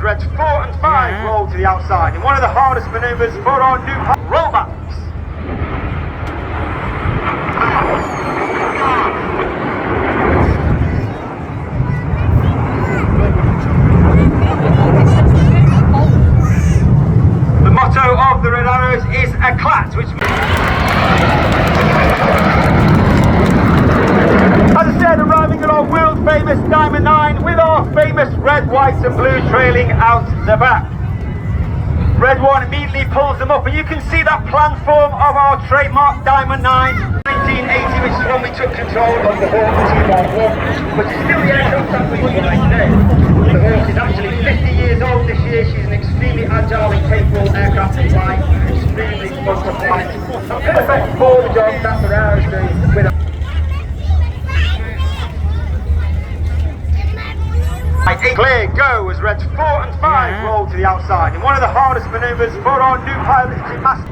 Reds 4 and 5 roll to the outside in one of the hardest manoeuvres for our new rollbacks. The motto of the Red Arrows is "Eclat," which means, as I said, arriving at our world famous Diamond 9 with our famous red, white and blue trailing out the back. Red 1 immediately pulls them up, and you can see that platform of our trademark Diamond 9 1980, which is when we took control of the Hawk T-Mark 1, but it's still the aircraft that we fly today. The Hawk is actually 50 years old this year. She's an extremely agile and capable aircraft to fly, extremely fun to fly. Perfect for the job that the Arrows do with clear, go as Reds 4 and 5 roll to the outside in one of the hardest manoeuvres for our new pilot.